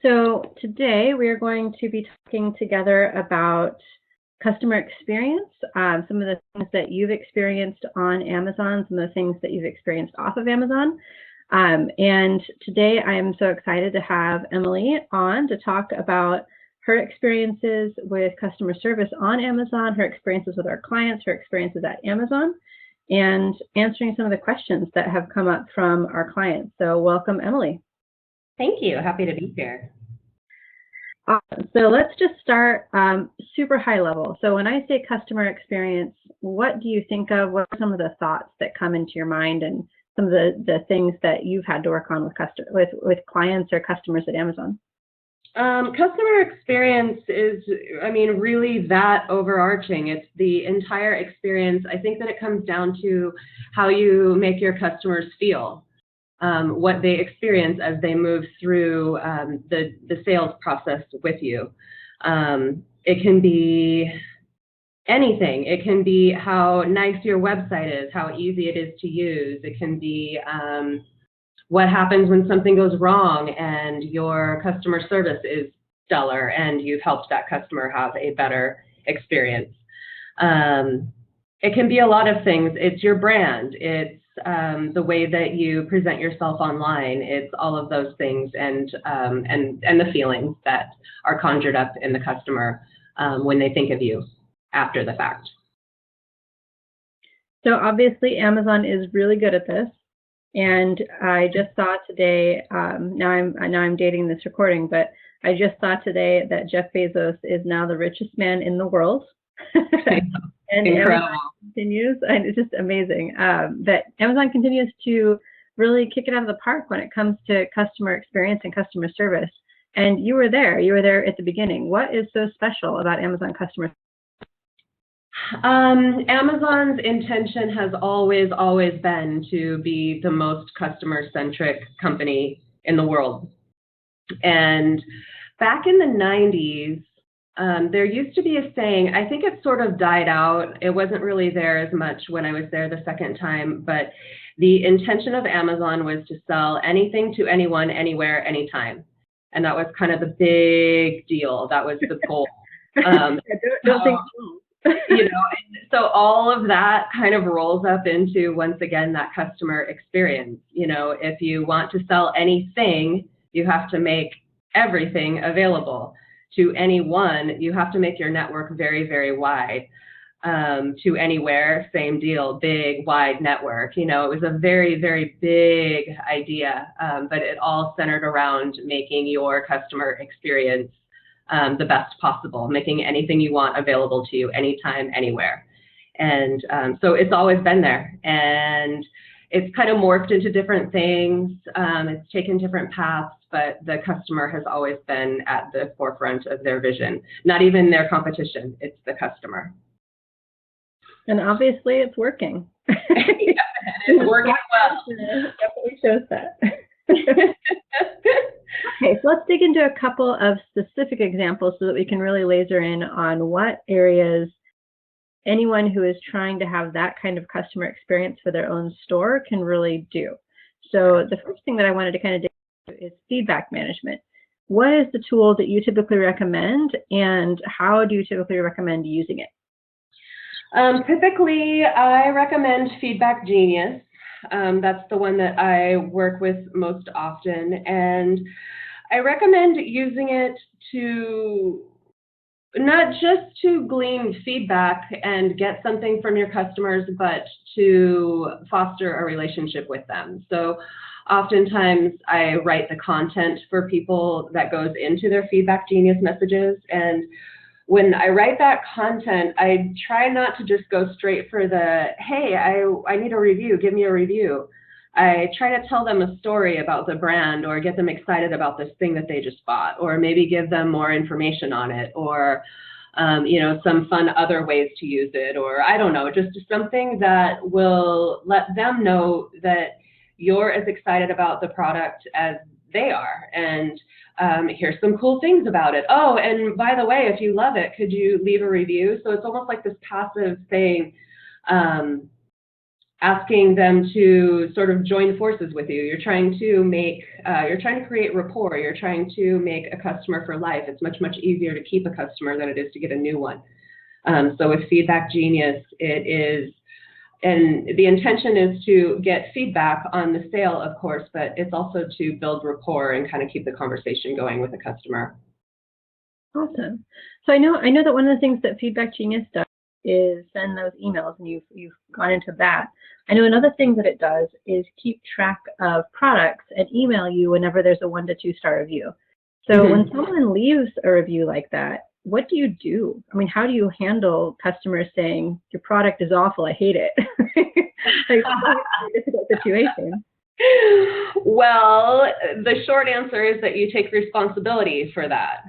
So today we are going to be talking together about customer experience, some of the things that you've experienced on Amazon, some of the things that you've experienced off of Amazon. And today I am so excited to have Emily on to talk about her experiences with customer service on Amazon, her experiences with our clients, her experiences at Amazon, and answering some of the questions that have come up from our clients. So welcome, Emily. Thank you. Happy to be here. Awesome. So let's just start super high level. So when I say customer experience, what do you think of? What are some of the thoughts that come into your mind and some of the things that you've had to work on with clients or customers at Amazon? Customer experience is, really that overarching. It's the entire experience. I think that it comes down to how you make your customers feel, what they experience as they move through the sales process with you. It can be anything. It can be how nice your website is, how easy it is to use. It can be what happens when something goes wrong and your customer service is stellar and you've helped that customer have a better experience. It can be a lot of things. It's your brand. It's the way that you present yourself online. It's all of those things and the feelings that are conjured up in the customer when they think of you after the fact. So obviously Amazon is really good at this. And I just saw today, now I'm dating this recording, but I just saw today that Jeff Bezos is now the richest man in the world. And incredible. Amazon continues, and it's just amazing that Amazon continues to really kick it out of the park when it comes to customer experience and customer service. And you were there at the beginning. What is so special about Amazon customer service? Amazon's intention has always been to be the most customer-centric company in the world. And back in the 90s, there used to be a saying, I think it sort of died out. It wasn't really there as much when I was there the second time, but the intention of Amazon was to sell anything to anyone, anywhere, anytime. And that was kind of the big deal. That was the goal. Don't think and so all of that kind of rolls up into, once again, that customer experience. If you want to sell anything, you have to make everything available to anyone. You have to make your network very, very wide. To anywhere, same deal, big, wide network. It was a very, very big idea, but it all centered around making your customer experience the best possible, making anything you want available to you anytime, anywhere. And so it's always been there. And it's kind of morphed into different things. It's taken different paths, but the customer has always been at the forefront of their vision. Not even their competition, it's the customer. And obviously it's working. Yeah, it's working well. Definitely shows that. Okay, so let's dig into a couple of specific examples so that we can really laser in on what areas anyone who is trying to have that kind of customer experience for their own store can really do. So the first thing that I wanted to kind of dig into is feedback management. What is the tool that you typically recommend, and how do you typically recommend using it? Typically, I recommend Feedback Genius. That's the one that I work with most often, and I recommend using it to not just to glean feedback and get something from your customers, but to foster a relationship with them. So oftentimes I write the content for people that goes into their Feedback Genius messages, and when I write that content, I try not to just go straight for the, hey, I need a review, give me a review. I try to tell them a story about the brand or get them excited about this thing that they just bought, or maybe give them more information on it, or some fun other ways to use it, or I don't know, just something that will let them know that you're as excited about the product as they are. And here's some cool things about it. Oh, and by the way, if you love it, could you leave a review? So it's almost like this passive thing asking them to sort of join forces with you. You're trying to create rapport. You're trying to make a customer for life. It's much, much easier to keep a customer than it is to get a new one. So with Feedback Genius, it is, and the intention is to get feedback on the sale, of course, but it's also to build rapport and kind of keep the conversation going with the customer. Awesome. So I know that one of the things that Feedback Genius does is send those emails, and you've gone into that. I know another thing that it does is keep track of products and email you whenever there's a 1 to 2 star review. So when someone leaves a review like that, what do you do? I mean, how do you handle customers saying your product is awful, I hate it? Like, it's a difficult situation. Well, the short answer is that you take responsibility for that.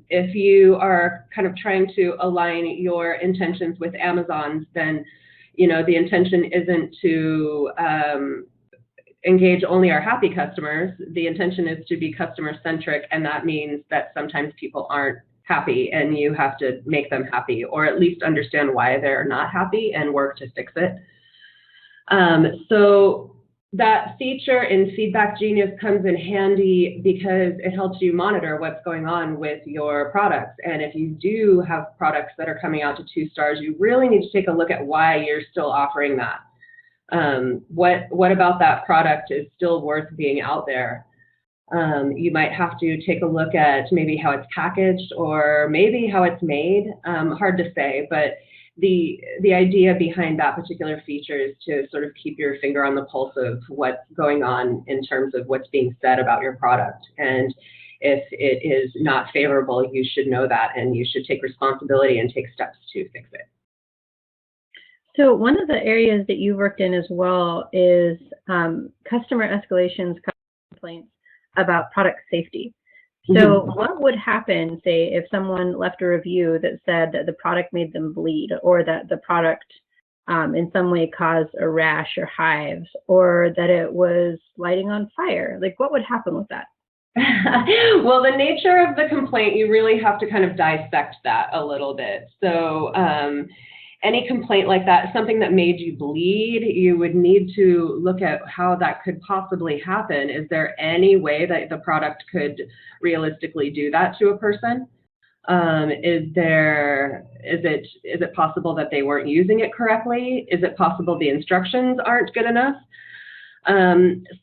If you are kind of trying to align your intentions with Amazon's, then, you know, the intention isn't to engage only our happy customers. The intention is to be customer-centric, and that means that sometimes people aren't happy, and you have to make them happy, or at least understand why they're not happy and work to fix it. So that feature in Feedback Genius comes in handy because it helps you monitor what's going on with your products. And if you do have products that are coming out to 2 stars, you really need to take a look at why you're still offering that. What about that product is still worth being out there? You might have to take a look at maybe how it's packaged or maybe how it's made. Hard to say, but the idea behind that particular feature is to sort of keep your finger on the pulse of what's going on in terms of what's being said about your product. And if it is not favorable, you should know that, and you should take responsibility and take steps to fix it. So one of the areas that you've worked in as well is customer escalations, customer complaints about product safety. So what would happen, say, if someone left a review that said that the product made them bleed, or that the product in some way caused a rash or hives, or that it was lighting on fire? Like, what would happen with that? Well, the nature of the complaint, you really have to kind of dissect that a little bit. So any complaint like that, something that made you bleed, you would need to look at how that could possibly happen. Is there any way that the product could realistically do that to a person? Is it possible that they weren't using it correctly? Is it possible the instructions aren't good enough?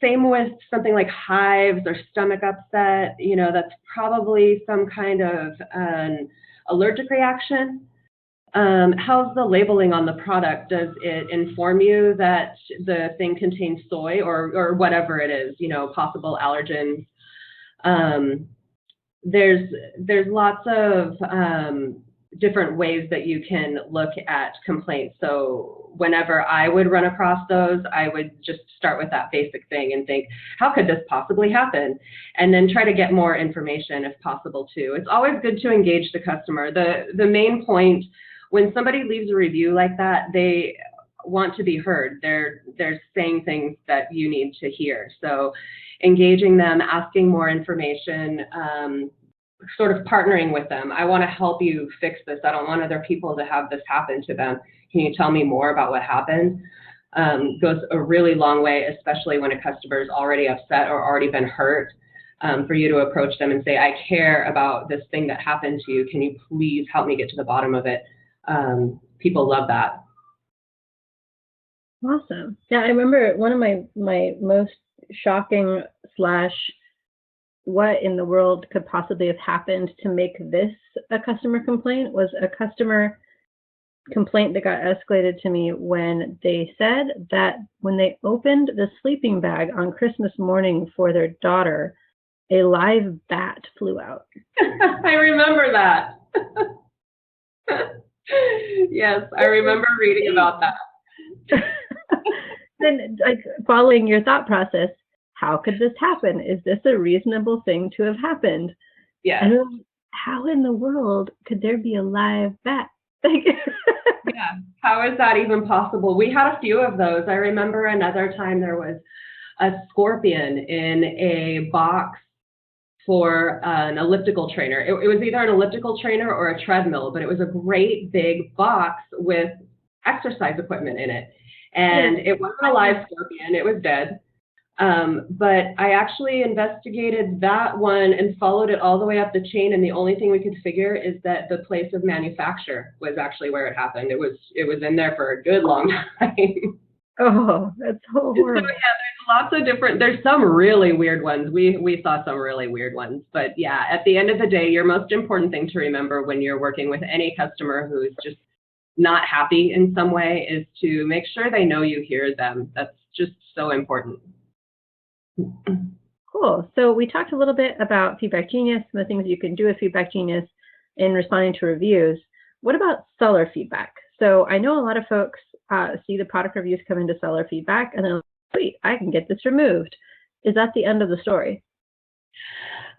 Same with something like hives or stomach upset. You know, that's probably some kind of an allergic reaction. How's the labeling on the product? Does it inform you that the thing contains soy or whatever it is, you know, possible allergens? There's lots of different ways that you can look at complaints. So whenever I would run across those, I would just start with that basic thing and think, how could this possibly happen? And then try to get more information if possible too. It's always good to engage the customer. The main point, when somebody leaves a review like that, they want to be heard. They're saying things that you need to hear. So engaging them, asking more information, sort of partnering with them. I want to help you fix this. I don't want other people to have this happen to them. Can you tell me more about what happened? Goes a really long way, especially when a customer is already upset or already been hurt. For you to approach them and say, I care about this thing that happened to you. Can you please help me get to the bottom of it? People love that. Awesome. Yeah, I remember one of my most shocking / what in the world could possibly have happened to make this a customer complaint was a customer complaint that got escalated to me when they said that when they opened the sleeping bag on Christmas morning for their daughter, a live bat flew out. I remember that. Yes, I remember reading about that. Then, like, following your thought process, how could this happen? Is this a reasonable thing to have happened? Yes. And how in the world could there be a live bat? Yeah, how is that even possible? We had a few of those. I remember another time there was a scorpion in a box for an elliptical trainer. It was either an elliptical trainer or a treadmill, but it was a great big box with exercise equipment in it. And it wasn't a live scorpion, it was dead. But I actually investigated that one and followed it all the way up the chain, and the only thing we could figure is that the place of manufacture was actually where it happened. It was in there for a good long time. Oh, that's so horrible. So yeah, there's lots of different, there's some really weird ones. We saw some really weird ones. But yeah, at the end of the day, your most important thing to remember when you're working with any customer who's just not happy in some way is to make sure they know you hear them. That's just so important. Cool. So we talked a little bit about Feedback Genius and the things you can do with Feedback Genius in responding to reviews. What about seller feedback? So I know a lot of folks see the product reviews come into seller feedback and then, wait, I can get this removed. Is that the end of the story?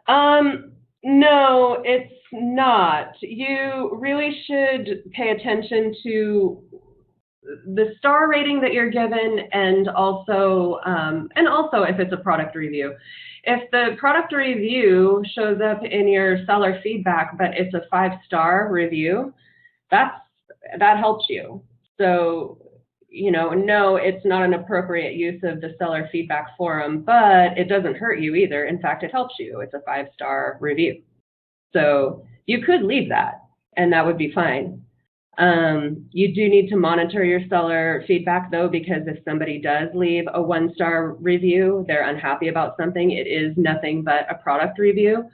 No, it's not. You really should pay attention to the star rating that you're given, and also if it's a product review. If the product review shows up in your seller feedback, but it's a 5-star review, that helps you. So, you know, no, it's not an appropriate use of the seller feedback forum, but it doesn't hurt you either. In fact, it helps you. It's a 5-star review. So you could leave that, and that would be fine. You do need to monitor your seller feedback though, because if somebody does leave a 1-star review, they're unhappy about something, it is nothing but a product review.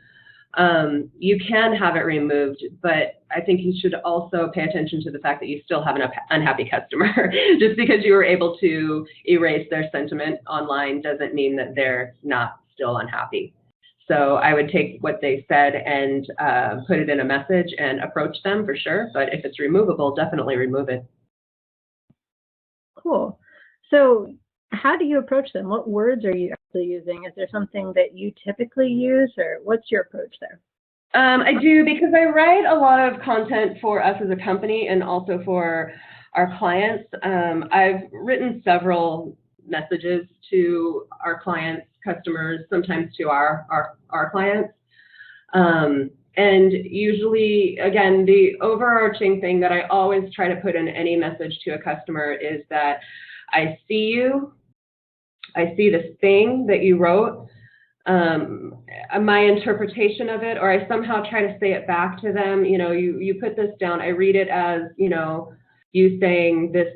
You can have it removed, but I think you should also pay attention to the fact that you still have an unhappy customer. Just because you were able to erase their sentiment online doesn't mean that they're not still unhappy. So I would take what they said and put it in a message and approach them for sure. But if it's removable, definitely remove it. Cool. So how do you approach them? What words are you actually using? Is there something that you typically use, or what's your approach there? I do, because I write a lot of content for us as a company and also for our clients. I've written several messages to our clients, customers, sometimes to our clients. And usually, again, the overarching thing that I always try to put in any message to a customer is that I see you, I see this thing that you wrote, my interpretation of it, or I somehow try to say it back to them. You know, you put this down, I read it as, you know, you saying this,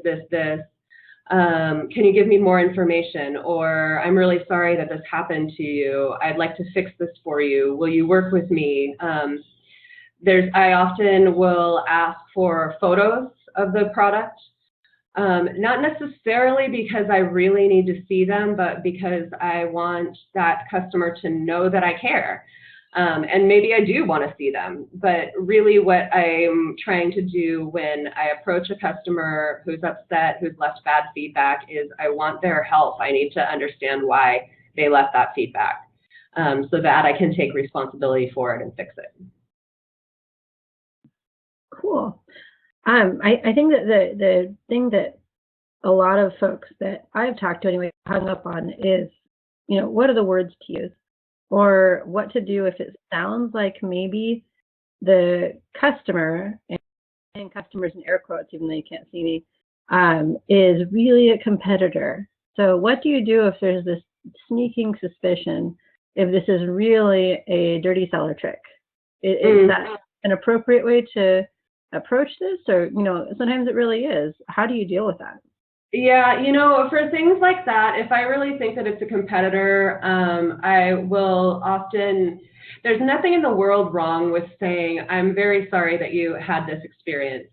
can you give me more information? Or I'm really sorry that this happened to you. I'd like to fix this for you. Will you work with me? I often will ask for photos of the product, not necessarily because I really need to see them, but because I want that customer to know that I care. And maybe I do want to see them, but really what I'm trying to do when I approach a customer who's upset, who's left bad feedback, is I want their help. I need to understand why they left that feedback, so that I can take responsibility for it and fix it. Cool. I think that the thing that a lot of folks that I've talked to anyway hung up on is, you know, what are the words to use? Or what to do if it sounds like maybe the customer, and customers in air quotes, even though you can't see me, is really a competitor. So what do you do if there's this sneaking suspicion, if this is really a dirty seller trick? Is that an appropriate way to approach this? Or, you know, sometimes it really is. How do you deal with that? Yeah, you know, for things like that, if I really think that it's a competitor, I will often, there's nothing in the world wrong with saying, I'm very sorry that you had this experience.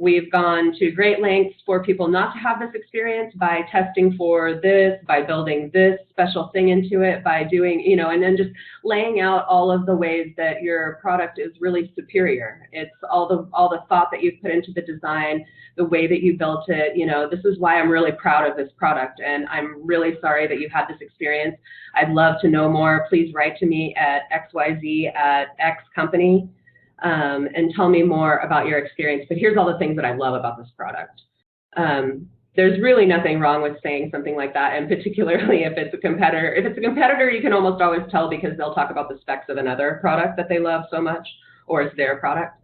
We've gone to great lengths for people not to have this experience by testing for this, by building this special thing into it, by doing, you know, and then just laying out all of the ways that your product is really superior. It's all the thought that you've put into the design, the way that you built it. You know, this is why I'm really proud of this product, and I'm really sorry that you had this experience. I'd love to know more. Please write to me at XYZ@X company. And tell me more about your experience, but here's all the things that I love about this product. There's really nothing wrong with saying something like that, and particularly if it's a competitor. If it's a competitor, you can almost always tell because they'll talk about the specs of another product that they love so much, or it's their product.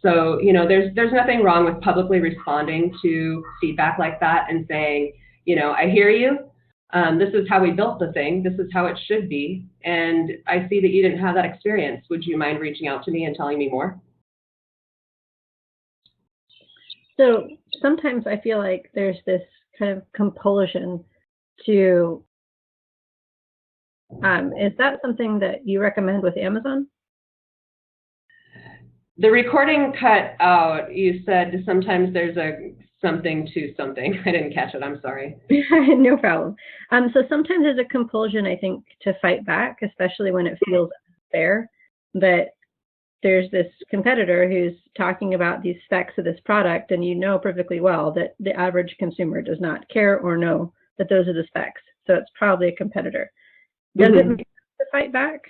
So, you know, there's nothing wrong with publicly responding to feedback like that and saying, you know, I hear you. This is how we built the thing. This is how it should be. And I see that you didn't have that experience. Would you mind reaching out to me and telling me more? So sometimes I feel like there's this kind of compulsion to, is that something that you recommend with Amazon? The recording cut out. You said sometimes there's a something to something. I didn't catch it. I'm sorry. No problem. So sometimes there's a compulsion, I think, to fight back, especially when it feels unfair, that there's this competitor who's talking about these specs of this product, and you know perfectly well that the average consumer does not care or know that those are the specs. So it's probably a competitor. Does it make sense to fight back?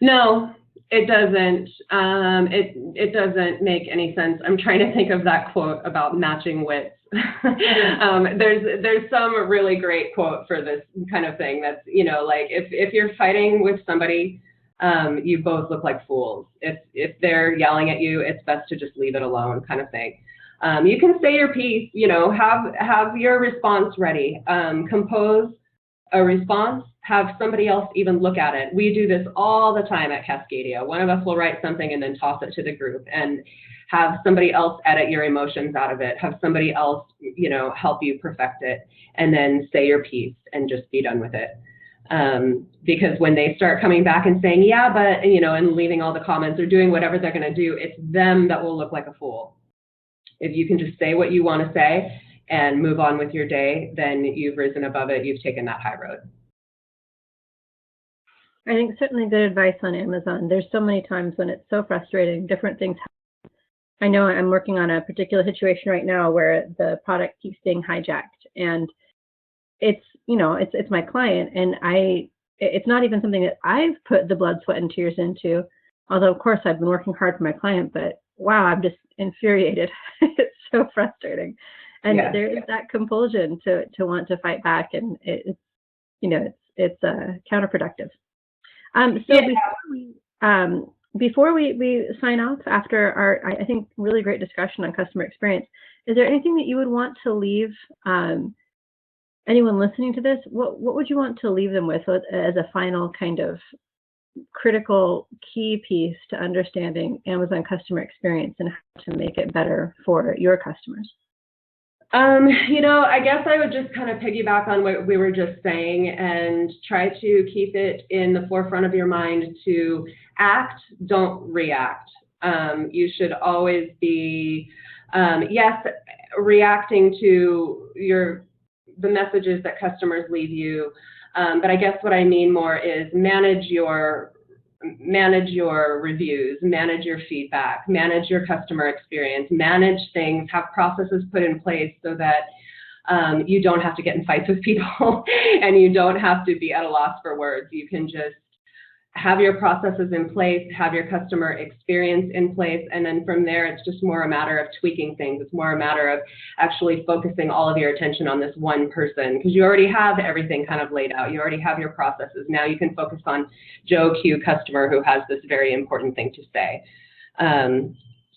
No, it doesn't. It doesn't make any sense. I'm trying to think of that quote about matching wits. There's some really great quote for this kind of thing. That's, you know, like if you're fighting with somebody, you both look like fools. If they're yelling at you, it's best to just leave it alone, kind of thing. You can say your piece. You know, have your response ready. Compose a response, have somebody else even look at it. We do this all the time at Cascadia. One of us will write something and then toss it to the group and have somebody else edit your emotions out of it, have somebody else, you know, help you perfect it, and then say your piece and just be done with it. Because when they start coming back and saying, yeah, but, you know, and leaving all the comments or doing whatever they're going to do, it's them that will look like a fool. If you can just say what you want to say and move on with your day, then you've risen above it. You've taken that high road. I think certainly good advice on Amazon. There's so many times when it's so frustrating, different things happen. I know I'm working on a particular situation right now where the product keeps being hijacked, and it's, you know, it's my client, and it's not even something that I've put the blood, sweat, and tears into, although of course I've been working hard for my client, but wow, I'm just infuriated. It's so frustrating. And yeah, there is that compulsion to want to fight back, and it's, you know, it's counterproductive. Before we sign off, after our, I think, really great discussion on customer experience, is there anything that you would want to leave anyone listening to this? What would you want to leave them with as a final kind of critical key piece to understanding Amazon customer experience and how to make it better for your customers? You know, I guess I would just kind of piggyback on what we were just saying and try to keep it in the forefront of your mind to act, don't react. You should always be, yes, reacting to the messages that customers leave you. But I guess what I mean more is manage your reviews, manage your feedback, manage your customer experience, manage things, have processes put in place so that you don't have to get in fights with people and you don't have to be at a loss for words. You can just have your processes in place, have your customer experience in place, and then from there, it's just more a matter of tweaking things. It's more a matter of actually focusing all of your attention on this one person, because you already have everything kind of laid out. You already have your processes. Now you can focus on Joe Q customer who has this very important thing to say.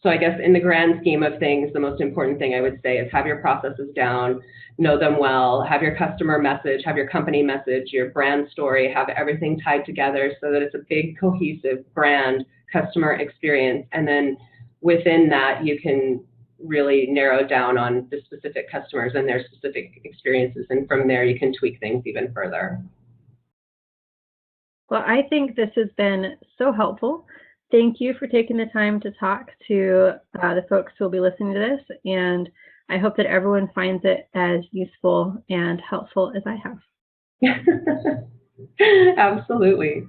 So I guess in the grand scheme of things, the most important thing I would say is have your processes down, know them well, have your customer message, have your company message, your brand story, have everything tied together so that it's a big cohesive brand customer experience. And then within that, you can really narrow down on the specific customers and their specific experiences. And from there, you can tweak things even further. Well, I think this has been so helpful. Thank you for taking the time to talk to the folks who will be listening to this, and I hope that everyone finds it as useful and helpful as I have. Absolutely.